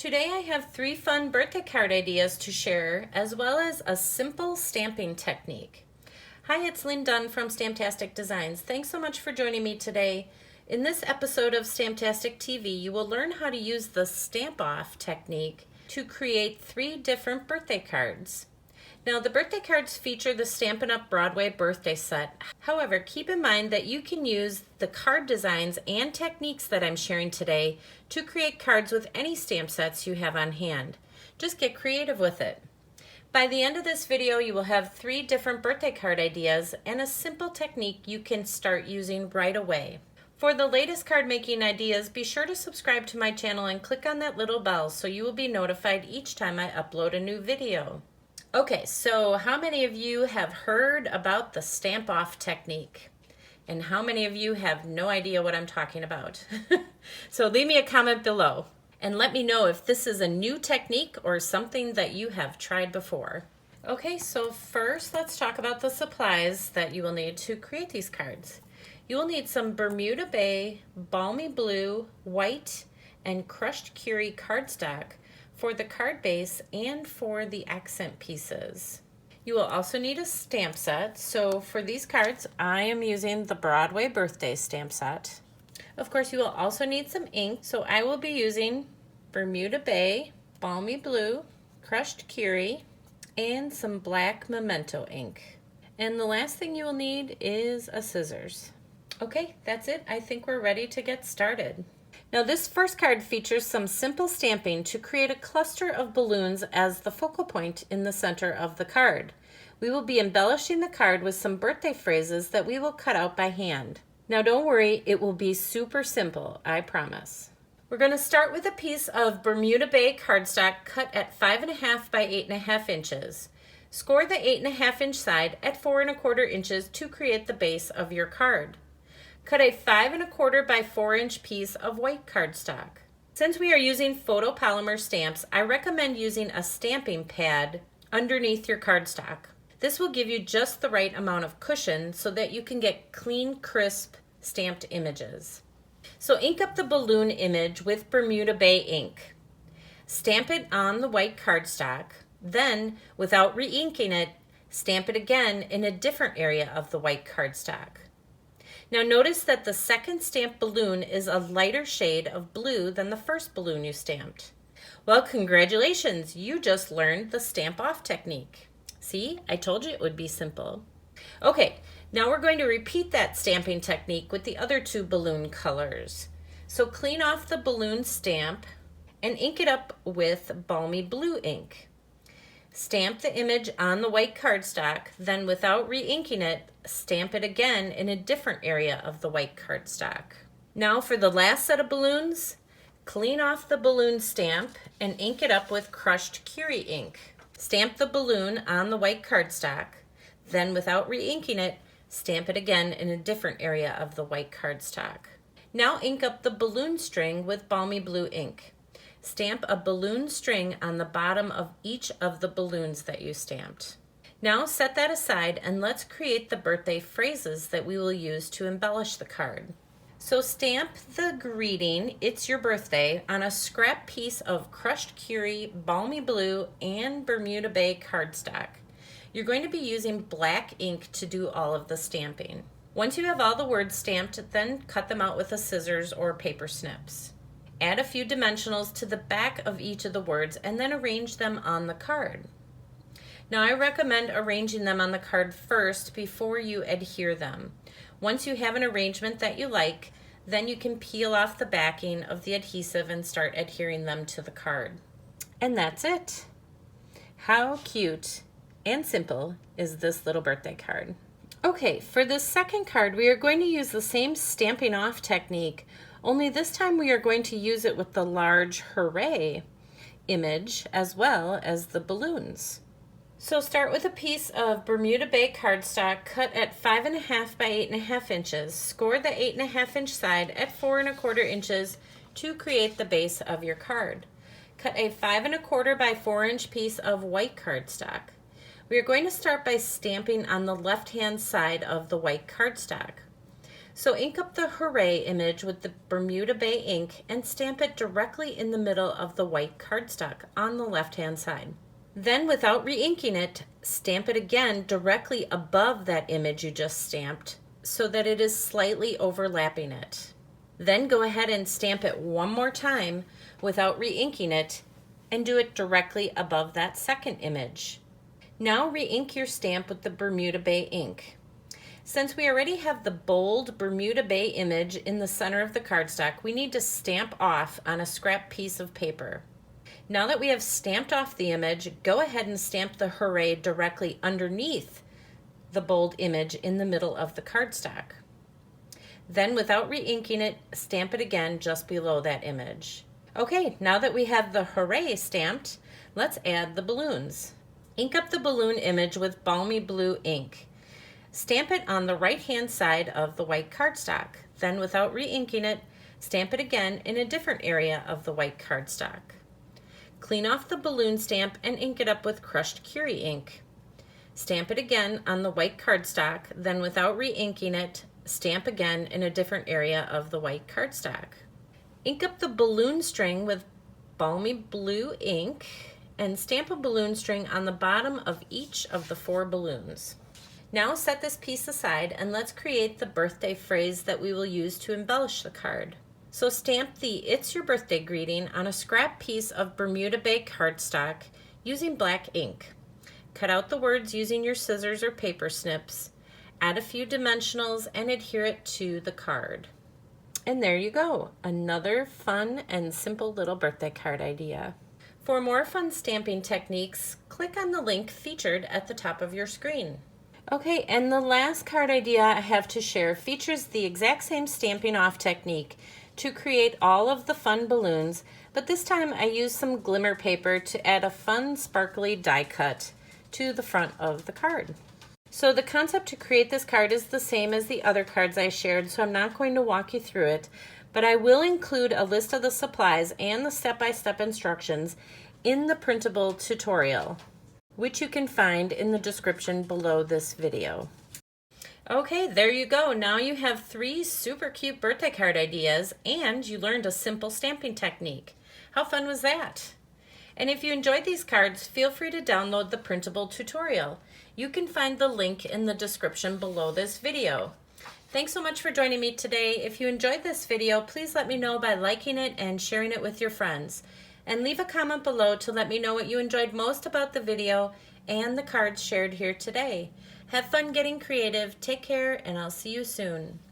Today I have 3 fun birthday card ideas to share, as well as a simple stamping technique. Hi, it's Lynn Dunn from Stamptastic Designs. Thanks so much for joining me today. In this episode of Stamptastic TV, you will learn how to use the stamp off technique to create 3 different birthday cards. Now, the birthday cards feature the Stampin' Up! Broadway birthday set. However, keep in mind that you can use the card designs and techniques that I'm sharing today to create cards with any stamp sets you have on hand. Just get creative with it. By the end of this video, you will have 3 different birthday card ideas and a simple technique you can start using right away. For the latest card making ideas, be sure to subscribe to my channel and click on that little bell so you will be notified each time I upload a new video. Okay, so how many of you have heard about the stamp off technique? And how many of you have no idea what I'm talking about? So leave me a comment below and let me know if this is a new technique or something that you have tried before. Okay, so first let's talk about the supplies that you will need to create these cards. You will need some Bermuda Bay, Balmy Blue, White, and Crushed Curie cardstock for the card base and for the accent pieces. You will also need a stamp set. So for these cards, I am using the Broadway birthday stamp set. Of course, you will also need some ink. So I will be using Bermuda Bay, Balmy Blue, Crushed Curie, and some black Memento ink. And the last thing you will need is a scissors. Okay, that's it. I think we're ready to get started. Now this first card features some simple stamping to create a cluster of balloons as the focal point in the center of the card. We will be embellishing the card with some birthday phrases that we will cut out by hand. Now don't worry, it will be super simple, I promise. We're going to start with a piece of Bermuda Bay cardstock cut at 5.5 by 8.5 inches. Score the 8.5 inch side at 4 1/4 inches to create the base of your card. Cut a 5 1/4 by 4 inch piece of white cardstock. Since we are using photopolymer stamps, I recommend using a stamping pad underneath your cardstock. This will give you just the right amount of cushion so that you can get clean, crisp stamped images. So ink up the balloon image with Bermuda Bay ink. Stamp it on the white cardstock. Then, without re-inking it, stamp it again in a different area of the white cardstock. Now notice that the second stamped balloon is a lighter shade of blue than the first balloon you stamped. Well, congratulations, you just learned the stamp off technique. See, I told you it would be simple. Okay, now we're going to repeat that stamping technique with the other 2 balloon colors. So clean off the balloon stamp and ink it up with Balmy Blue ink. Stamp the image on the white cardstock, then without re-inking it, stamp it again in a different area of the white cardstock. Now for the last set of balloons, clean off the balloon stamp and ink it up with Crushed Curie ink. Stamp the balloon on the white cardstock, then without re-inking it, stamp it again in a different area of the white cardstock. Now ink up the balloon string with Balmy Blue ink. Stamp a balloon string on the bottom of each of the balloons that you stamped. Now set that aside and let's create the birthday phrases that we will use to embellish the card. So stamp the greeting, "It's your birthday," on a scrap piece of Crushed Curie, Balmy Blue, and Bermuda Bay cardstock. You're going to be using black ink to do all of the stamping. Once you have all the words stamped, then cut them out with a scissors or paper snips. Add a few dimensionals to the back of each of the words and then arrange them on the card. Now I recommend arranging them on the card first before you adhere them. Once you have an arrangement that you like, then you can peel off the backing of the adhesive and start adhering them to the card. And that's it. How cute and simple is this little birthday card? Okay, for the second card, we are going to use the same stamping off technique, only this time we are going to use it with the large hooray image as well as the balloons. So start with a piece of Bermuda Bay cardstock cut at 5.5 by 8.5 inches. Score the 8.5 inch side at 4 1/4 inches to create the base of your card. Cut a 5 1/4 by 4 inch piece of white cardstock. We are going to start by stamping on the left-hand side of the white cardstock. So ink up the Hooray image with the Bermuda Bay ink and stamp it directly in the middle of the white cardstock on the left-hand side. Then, without re-inking it, stamp it again directly above that image you just stamped so that it is slightly overlapping it. Then go ahead and stamp it one more time without re-inking it and do it directly above that second image. Now re-ink your stamp with the Bermuda Bay ink. Since we already have the bold Bermuda Bay image in the center of the cardstock, we need to stamp off on a scrap piece of paper. Now that we have stamped off the image, go ahead and stamp the Hooray directly underneath the bold image in the middle of the cardstock. Then, without re-inking it, stamp it again just below that image. Okay, now that we have the Hooray stamped, let's add the balloons. Ink up the balloon image with Balmy Blue ink. Stamp it on the right-hand side of the white cardstock. Then, without re-inking it, stamp it again in a different area of the white cardstock. Clean off the balloon stamp and ink it up with crushed Curie ink. Stamp it again on the white cardstock, then without re-inking it, stamp again in a different area of the white cardstock. Ink up the balloon string with Balmy Blue ink and stamp a balloon string on the bottom of each of the 4 balloons. Now set this piece aside and let's create the birthday phrase that we will use to embellish the card. So stamp the "It's Your Birthday" greeting on a scrap piece of Bermuda Bay cardstock using black ink. Cut out the words using your scissors or paper snips, add a few dimensionals, and adhere it to the card. And there you go, another fun and simple little birthday card idea. For more fun stamping techniques, click on the link featured at the top of your screen. Okay, and the last card idea I have to share features the exact same stamping off technique to create all of the fun balloons, but this time I used some glimmer paper to add a fun sparkly die cut to the front of the card. So the concept to create this card is the same as the other cards I shared, so I'm not going to walk you through it, but I will include a list of the supplies and the step-by-step instructions in the printable tutorial, which you can find in the description below this video. Okay, there you go. Now you have 3 super cute birthday card ideas and you learned a simple stamping technique. How fun was that? And if you enjoyed these cards, feel free to download the printable tutorial. You can find the link in the description below this video. Thanks so much for joining me today. If you enjoyed this video, please let me know by liking it and sharing it with your friends. And leave a comment below to let me know what you enjoyed most about the video and the cards shared here today. Have fun getting creative, take care, and I'll see you soon.